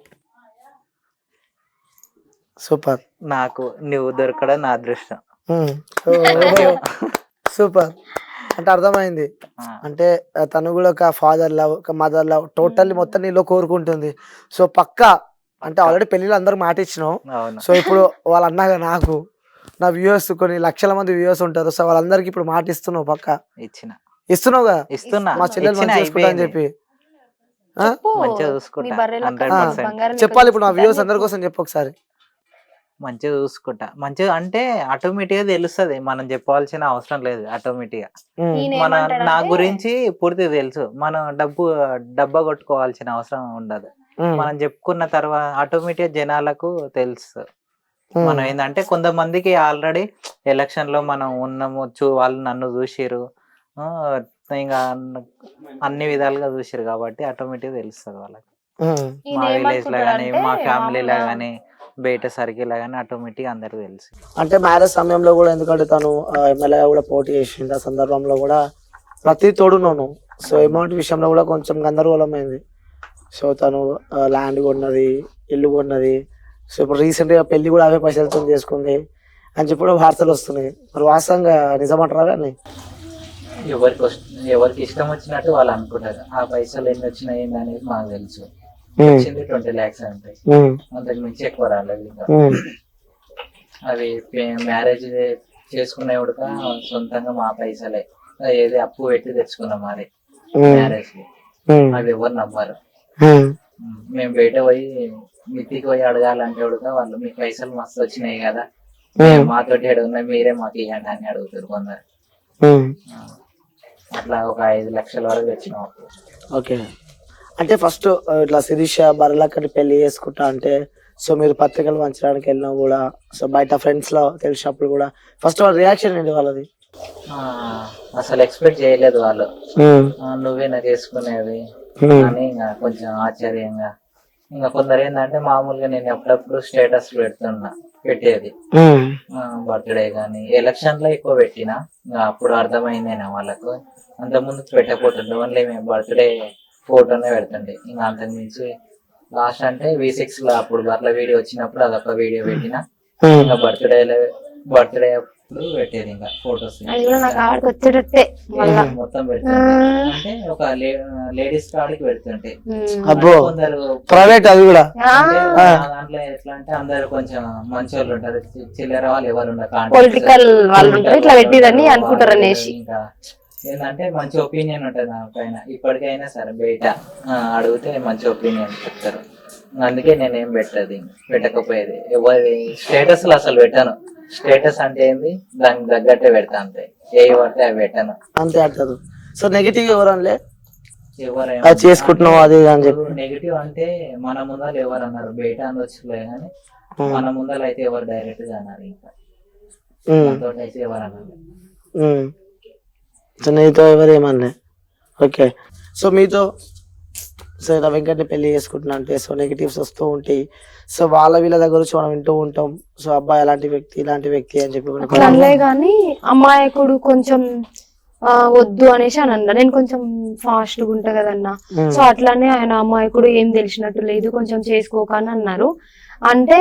సూపర్.
నాకు నువ్వు దొరకడం నా అదృష్టం.
సూపర్. అంటే అర్థమైంది, అంటే తను కూడా ఒక ఫాదర్ లవ్, ఒక మదర్ లవ్ టోటల్లీ మొత్తం నీలో కోరుకుంటుంది. సో పక్కా అంటే ఆల్రెడీ పెళ్లిలో అందరు మాట ఇచ్చినావు. సో ఇప్పుడు వాళ్ళు అన్నాగా నాకు నా వ్యూవర్స్ కొన్ని లక్షల మంది వ్యూవర్స్ ఉంటారు. సో వాళ్ళందరికి ఇప్పుడు మాట ఇస్తున్నావు, పక్కా ఇస్తున్నావుగా. మా చెల్లెలు మంచిగా చూసుకుంటా అని చెప్పి చెప్పాలి. ఇప్పుడు నా వ్యూవర్స్ అందరి కోసం చెప్పు ఒకసారి.
మంచిగా చూసుకుంటా, మంచిగా అంటే ఆటోమేటిక్ గా తెలుస్తుంది, మనం చెప్పాల్సిన అవసరం లేదు. ఆటోమేటిక్ గా మన నా గురించి పూర్తి తెలుసు, మనం డబ్బా కొట్టుకోవాల్సిన అవసరం ఉండదు. మనం చెప్పుకున్న తర్వాత ఆటోమేటిక్ జనాలకు తెలుసు. మనం ఏంటంటే కొంతమందికి ఆల్రెడీ ఎలక్షన్ లో మనం ఉన్నాము, వాళ్ళు నన్ను చూసిరు, ఇంకా అన్ని విధాలుగా చూసిరు కాబట్టి ఆటోమేటిక్ తెలుస్తుంది వాళ్ళకి. మా విలేజ్ లో గానీ, మా ఫ్యామిలీలో గానీ, బయట సర్కిల్ కానీ ఆటోమేటిక్ అందరికి తెలుసు.
అంటే మ్యారేజ్ సమయంలో కూడా, ఎందుకంటే తను ఎమ్మెల్యే కూడా పోటీ చేసింది, ఆ సందర్భంలో కూడా ప్రతి తోడున్నాను. సో అమౌంట్ విషయంలో కూడా కొంచెం గందరగోళమైంది. సో తను ల్యాండ్ కొన్నది, ఇల్లు కొన్నది. సో ఇప్పుడు రీసెంట్ గా పెళ్లి కూడా అవే పైసలతో చేసుకుంది అని చెప్పి కూడా వార్తలు వస్తున్నాయి. మరి వాస్తవంగా నిజమంటారా? కానీ
ఎవరికి ఇష్టం వచ్చినట్టు వాళ్ళు అనుకుంటారు. ఆ పైసలు ఎన్ని వచ్చినాయి అనేది మాకు తెలుసు. వచ్చింది 20 lakhs అంటే, అంతకు మించి ఎక్కువ రాలేదు. ఇంకా అవి మ్యారేజ్ చేసుకునే ఉడక సొంతంగా మా పైసలే, ఏది అప్పు పెట్టి తెచ్చుకున్నాం మరి మ్యారేజ్ కి. అవి ఎవరు నమ్మరు. మేము బయట పోయి మితికి పోయి అడగాలంటే ఉడక వాళ్ళు మీకు పైసలు మస్తు వచ్చినాయి కదా, మాతోటి అడుగున్నాయి, మీరే మాకు ఇవ్వండి అని అడుగుతారు కొందరు. అట్లా ఒక 5 లక్షల వరకు తెచ్చినాం.
ఓకే. అంటే ఫస్ట్ ఇట్లా శిరీష బర్రెలక్కని పెళ్లి చేసుకుంటా అంటే, సో మీరు పత్రికలు పంచడానికి వెళ్ళినా కూడా, సో బయట ఫ్రెండ్స్ లో తెలిసినప్పుడు కూడా ఫస్ట్ వాళ్ళ రియాక్షన్ ఏంటి వాళ్ళది?
అసలు ఎక్స్పెక్ట్ చేయలేదు వాళ్ళు, నువ్వేనా చేసుకునేది అని కొంచెం ఆశ్చర్యంగా ఇంకా కొందరు ఏంటంటే మామూలుగా నేను ఎప్పుడప్పుడు స్టేటస్ పెట్టేది బర్త్డే కానీ ఎలక్షన్ లో ఎక్కువ పెట్టినా ఇంకా అప్పుడు అర్థమైందేనా వాళ్ళకు. అంత ముందు పెట్టకపోతుండే, ఓన్లీ మేము బర్త్డే ఫోటోనే పెడుతుండే. ఇంకా అంతకు మించి లాస్ట్ అంటే V6 లో అప్పుడు అట్లా వీడియో వచ్చినప్పుడు అదొక వీడియో పెట్టినా. ఇంకా బర్త్డే అప్పుడు పెట్టేది ఇంకా ఫొటోస్ మొత్తం పెడుతుంటే, అంటే ఒక లేడీస్ కాడికి పెడుతుంటే కొందరు
ప్రైవేట్ అది కూడా
దాంట్లో ఎట్లా అంటే అందరు కొంచెం మంచి వాళ్ళు ఉంటారు, చిల్లర వాళ్ళు ఎవరు
పొలిటికల్ వాళ్ళు ఉంటారు, ఇట్లా పెట్టిదని అనుకుంటారు అనేసి.
ఇంకా ఏంటంటే మంచి ఒపీనియన్ ఉంటుంది నా పైన ఇప్పటికైనా సరే. బయట అడిగితే మంచి ఒపీనియన్ చెప్తారు. అందుకే నేనేం పెట్టకపోయేది. ఎవరి స్టేటస్ అసలు పెట్టాను. స్టేటస్ అంటే ఏంది, దానికి తగ్గట్టే పెడతా, అంతే. ఏ పడితే అవి పెట్టాను
అంతే అంటారు. సో నెగిటివ్ ఎవరనలే
ఎవరైనా
చేసుకుంటున్నావు అది అని చెప్పి.
నెగిటివ్ అంటే మన ముందర ఎవరు అన్నారు, బయట అనొచ్చులే కానీ మన ముందర అయితే ఎవరు డైరెక్ట్ గా అన్నారు. ఇంకా మనతో అయితే ఎవరు అన్నారు.
సో నీతో ఎవరు ఏమన్నా? ఓకే. సో మీతో సో ఇలా వెంకట్ని పెళ్లి చేసుకుంటున్నా అంటే సో నెగిటివ్స్ వస్తూ ఉంటాయి. సో వీళ్ళ దగ్గర వచ్చి మనం వింటూ ఉంటాం. సో అబ్బాయి అలాంటి వ్యక్తి ఇలాంటి వ్యక్తి అని చెప్పి
అట్లే గాని అమ్మాయికుడు కొంచెం వద్దు అనేసి అని అన్నా. నేను కొంచెం ఫాస్ట్ గా ఉంటా కదన్నా, సో అట్లానే ఆయన అమ్మాయికుడు ఏం తెలిసినట్టు లేదు, కొంచెం చేసుకోక అని అన్నారు. అంటే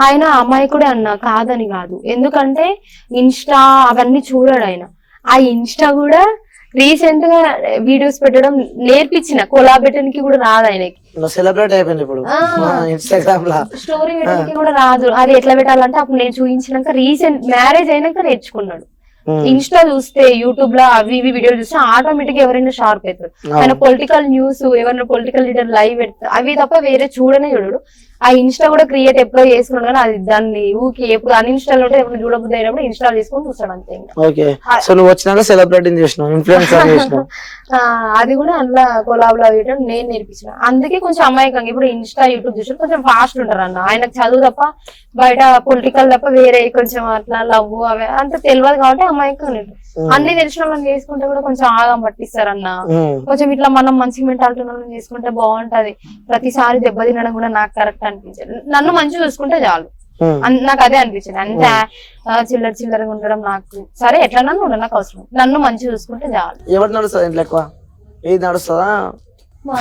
ఆయన అమ్మాయికుడే అన్నా, కాదని కాదు. ఎందుకంటే ఇన్స్టా అవన్నీ చూడాడు ఆయన. ఆ ఇన్స్టా కూడా రీసెంట్ గా వీడియోస్ పెట్టడం నేర్పించిన, కొలాబెట్టడానికి కూడా రాదు ఆయనకి.
సెలబ్రేట్ అయిపోయింది ఇప్పుడు ఇన్స్టాగ్రామ్ లో.
స్టోరీ పెట్టడానికి కూడా రాదు. అది ఎట్లా పెట్టాలంటే అప్పుడు నేను చూపించినాక రీసెంట్ మ్యారేజ్ అయినాక నేర్చుకున్నాడు. ఇన్స్టా చూస్తే, యూట్యూబ్ లో అవి ఇవి వీడియోలు చూస్తే ఆటోమేటిక్ ఎవరైనా షార్ప్ అవుతారు. ఆయన పొలిటికల్ న్యూస్, ఎవరైనా పొలిటికల్ లీడర్ లైవ్ పెడతారు, అవి తప్ప వేరే చూడనే చూడడు. ఆ ఇన్స్టా కూడా క్రియేట్ ఎప్పుడో చేసుకున్నాడు కానీ అది దాన్ని ఊకి ఎప్పుడు అన్ఇన్స్టాల్ ఉంటే ఎప్పుడు చూడబుద్ధి అయినప్పుడు ఇన్స్టాల్ చేసుకొని చూస్తాడు అంతే.
ఓకే. సో నువ్వు వచ్చినాక సెలబ్రేటింగ్ చేసినావు, ఇన్ఫ్లుయెన్సర్ చేసినావు.
అది కూడా అందులో కొలాబులా వేయడం నేను నేర్పించిన. అందుకే కొంచెం అమాయకంగా ఇప్పుడు ఇన్స్టా యూట్యూబ్ చూసి కొంచెం ఫాస్ట్ ఉంటారు అన్న. ఆయనకు చదువు తప్ప బయట పొలిటికల్ తప్ప వేరే కొంచెం అట్లా లవ్ అవి అంత తెలియదు కాబట్టి అమాయకంగా అన్ని తెలిసిన వాళ్ళని చేసుకుంటే కూడా కొంచెం ఆగం పట్టిస్తారన్న. కొంచెం ఇట్లా మనం మంచి మెంటాలిటీ వాళ్ళని చేసుకుంటే బాగుంటది. ప్రతిసారి దెబ్బ తినడం కూడా నాకు కరెక్ట్ అనిపించదు. నన్ను మంచిగా చూసుకుంటే చాలు, నాకు అదే అనిపించింది. అంతే చిల్లరగా ఉండడం నాకు సరే, ఎట్లా నన్ను నాకు అవసరం, నన్ను మంచిగా చూసుకుంటే చాలు.
ఎవరు నడుస్తుంది ఇంట్లో ఎక్కువ? ఏది నడుస్తుందా?
మా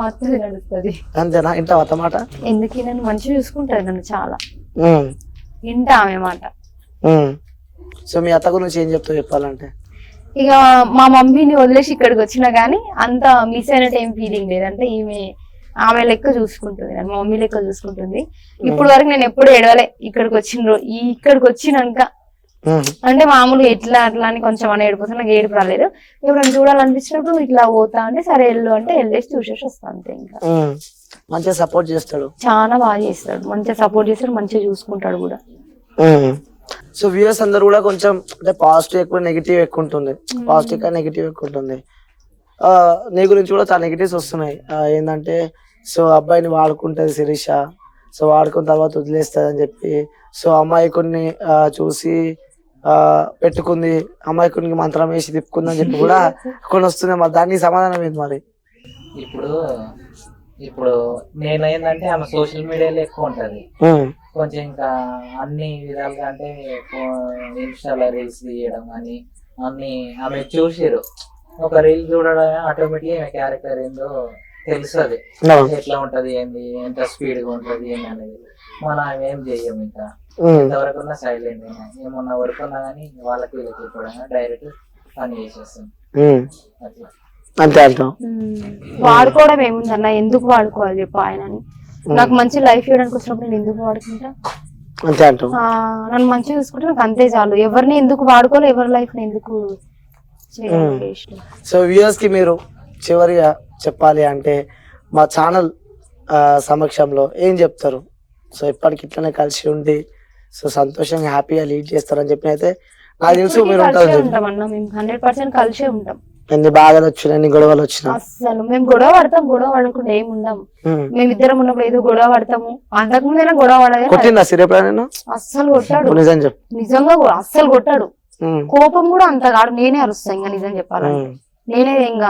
అత్తది నడుస్తుంది.
అంతేనా? ఇంట మాట
ఎందుకు నన్ను మంచిగా చూసుకుంటది, నన్ను చాలా ఇంట ఆమె మాట.
సో మీ అత్త గురించి ఏం చెప్తావు చెప్పాలంటే?
ఇక మా మమ్మీని వదిలేసి ఇక్కడికి వచ్చినా గానీ అంత మిస్ అయినట్టు ఏం ఫీలింగ్ లేదంటే ఆమె లెక్క చూసుకుంటుంది, మా మమ్మీ లెక్క చూసుకుంటుంది. ఇప్పుడు వరకు నేను ఎప్పుడు ఏడవలే. ఇక్కడికి వచ్చినాక అంటే మామూలుగా ఎట్లా అట్లా అని కొంచెం అని ఏడిపోతా, నాకు ఏడుపు రాలేదు. ఇప్పుడు చూడాలనిపించినప్పుడు ఇట్లా పోతా అంటే సరే వెళ్ళు అంటే వెళ్ళేసి చూసేసి వస్తా అంతే. ఇంకా
మంచిగా సపోర్ట్ చేస్తాడు,
చాలా బాగా చేస్తాడు, మంచిగా సపోర్ట్ చేస్తాడు, మంచిగా చూసుకుంటాడు కూడా.
సో వ్యూయర్స్ అందరు కూడా కొంచెం అంటే పాజిటివ్ ఎక్కువ నెగిటివ్ ఎక్కువ ఉంటుంది, పాజిటివ్ గా నెగిటివ్ ఎక్కువ ఉంటుంది. నీ గురించి కూడా చాలా నెగిటివ్స్ వస్తున్నాయి. ఏంటంటే సో అబ్బాయిని వాడుకుంటది శిరీష, సో వాడుకున్న తర్వాత వదిలేస్తుంది అని చెప్పి, సో అమ్మాయి కొన్ని చూసి పెట్టుకుంది, అమ్మాయి కొన్ని మంత్రం వేసి తిప్పుకుంది అని చెప్పి కూడా కొన్ని వస్తున్నాయి. మరి దానికి సమాధానం ఏంటి మరి?
ఇప్పుడు నేను ఏంటంటే ఆమె సోషల్ మీడియాలో ఎక్కువ ఉంటది కొంచెం, ఇంకా అన్ని విధాలుగా అంటే ఇన్స్టాలో రీల్స్ తీయడం అని అన్ని ఆమె చూసిరు. ఒక రీల్ చూడడం ఆటోమేటిక్ ఆమె క్యారెక్టర్ ఏందో తెలుస్తుంది, ఎట్లా ఉంటది ఏంది, ఎంత స్పీడ్ గా ఉంటది ఏంది అనేది. మనం ఏం చెయ్యం, ఇంకా ఎంతవరకు ఉన్నా సైలెంట్ అయినా ఏమన్నా వర్క్ ఉన్నా కానీ వాళ్ళకి వీళ్ళకి చెప్పడం డైరెక్ట్ పని చేసేస్తాం అట్లా.
అంతే అంటాం.
వాడుకోవడం ఏముందన్న, ఎందుకు వాడుకోవాలి చెప్పు ఆయనని? నాకు మంచి లైఫ్ ఇవ్వడానికి వచ్చినప్పుడు నేను ఎందుకు వాడుకుంటా?
అంతే అంటాం.
నన్ను మంచిగా చూసుకుంటే నాకు అంతే చాలు. ఎవరిని ఎందుకు వాడుకోవాలి, ఎవరి లైఫ్ ని ఎందుకు చేయాలి?
సో వ్యూయర్స్ కి మీరు చివరిగా చెప్పాలి అంటే మా ఛానల్ సమక్షంలో ఏం చెప్తారు? సో ఇప్పటికి ఇట్లనే కలిసి ఉండి సో సంతోషంగా హ్యాపీగా లీడ్ చేస్తారని చెప్పి అయితే నాకు తెలుసు మీరు ఉంటారు.
100% కలిసే ఉంటాం.
ఎన్ని బాధలు వచ్చినా ఎన్ని గొడవలు వచ్చినా
అసలు మేము గొడవ పడతాం, గొడవ పడకుండా ఏమి ఉందాం. మేమిద్దరం ఉన్నప్పుడు ఏదో గొడవ పడతాము, అంతకుముందైనా గొడవ పడదు.
కొట్టిందా సిరేపడైనా?
అస్సలు కొట్టాడు,
నిజం చెప్పు.
నిజంగా అస్సలు కొట్టాడు. కోపం కూడా అంత కాడు, నేనే అరుస్తా ఇంకా నిజం చెప్పాలంటే. నేనే ఇంకా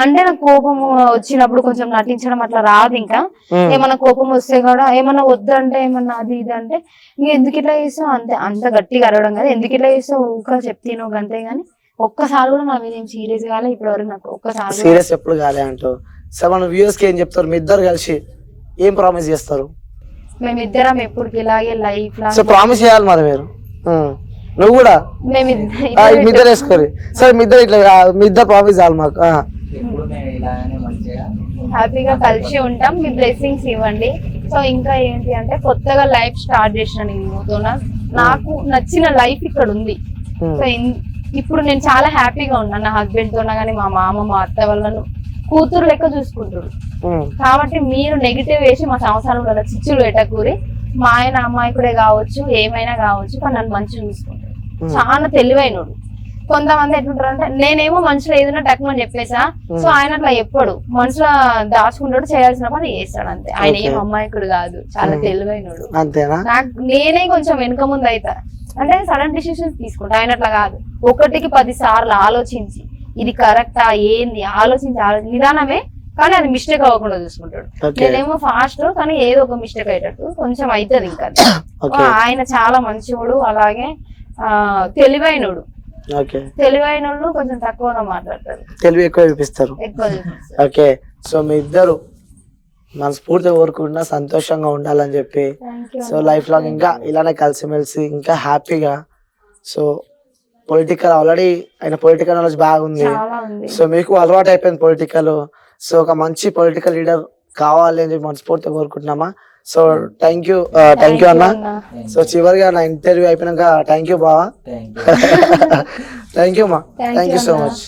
అంటే నాకు కోపం వచ్చినప్పుడు కొంచెం నటించడం అట్లా రాదు. ఇంకా ఏమన్నా కోపం వస్తే కూడా ఏమన్నా వద్దంటే ఏమన్నా అది ఇది అంటే ఇంకా ఎందుకు ఇట్లా చేస్తావు అంతే, అంత గట్టిగా అరవడం కదా, ఎందుకు ఇట్లా చేస్తావు ఊక చెప్తాను అంతే. గానీ ఒక్కసారి కూడా నా మీద ఏం సీరియస్ కాలే ఇప్పటి వరకు. నాకు ఒక్కసారి
సీరియస్ ఎప్పుడు కాలే అంటావు. సో మన వ్యూవర్స్ కి ఏం చెప్తారు? మీ ఇద్దరు కలిసి ఏం ప్రామిస్ చేస్తారు?
మేమిద్దరం ఎప్పటికి ఇలాగే లైఫ్ లా
సో ప్రామిస్ చేయాలి మరి మీరు. నువ్వు కూడా మీ ఇద్దరు వేసుకోరు. సరే మీ ఇద్దరు ఇట్లా మీ ఇద్దరు ప్రామిస్ చేయాలి మాకు.
ఎప్పుడు నేను ఇలానే మంచిగా
హ్యాపీగా కలిసి ఉంటాం, మీ బ్లెస్సింగ్స్ ఇవ్వండి. సో ఇంకా ఏంటి అంటే కొత్తగా లైఫ్ స్టార్ట్ చేసిన నేను నాకు నచ్చిన లైఫ్ ఇక్కడ ఉంది. సో ఇప్పుడు నేను చాలా హ్యాపీగా ఉన్నాను. నా హస్బెండ్ తోనా కానీ మా మామ మా అత్త వాళ్ళను కూతురు లెక్క చూసుకుంటారు. కాబట్టి మీరు నెగిటివ్ వేసి మా సంవత్సరంలో చిచ్చులు పెట్టకూరి. మా ఆయన అమ్మాయికుడే కావచ్చు ఏమైనా కావచ్చు కానీ నన్ను మంచిగా చూసుకుంటాడు. చాలా తెలివైనడు. కొంతమంది ఎట్లుంటారు అంటే నేనేమో మనుషులు ఏదైనా టక్మని చెప్పేసా, సో ఆయన అట్లా ఎప్పుడు మనుషుల దాచుకుంటాడు, చేయాల్సిన పని చేస్తాడు అంతే. ఆయన ఏం అమ్మాయికుడు కాదు, చాలా తెలివైనడు. నాకు నేనే కొంచెం వెనుక ముందు అవుతా అంటే సడన్ డిసిషన్స్ తీసుకుంటా. ఆయన అట్లా కాదు, 1కి 10 సార్లు ఆలోచించి ఇది కరెక్టా ఏంది ఆలోచించి నిదానమే కానీ అది మిస్టేక్ అవ్వకుండా చూసుకుంటాడు. నేనేమో ఫాస్ట్ కానీ ఏదో ఒక మిస్టేక్ అయ్యేటట్టు కొంచెం అవుతుంది. ఇంకా ఆయన చాలా మంచివాడు, అలాగే తెలివైనడు. తెలివైనోళ్ళు కొంచెం తక్కువగా మాట్లాడతారు,
తెలివి ఎక్కువ చూపిస్తారు. ఓకే, సో మీ ఇద్దరు మనస్ఫూర్తిగా కోరుకుంటున్నా సంతోషంగా ఉండాలని చెప్పి. సో లైఫ్ లాంగ్ ఇంకా ఇలానే కలిసిమెలిసి ఇంకా హ్యాపీగా. సో పొలిటికల్ ఆల్రెడీ ఆయన పొలిటికల్ నాలెడ్జ్ బాగుంది. సో మీకు అలవాటు అయిపోయింది పొలిటికల్. సో ఒక మంచి పొలిటికల్ లీడర్ కావాలి అని చెప్పి మనస్ఫూర్తిగా కోరుకుంటున్నామా. సో థ్యాంక్ యూ అన్న. సో చివరిగా నా ఇంటర్వ్యూ అయిపోయినాక థ్యాంక్ యూ బావా. థ్యాంక్ యూ మా, థ్యాంక్ యూ సో మచ్.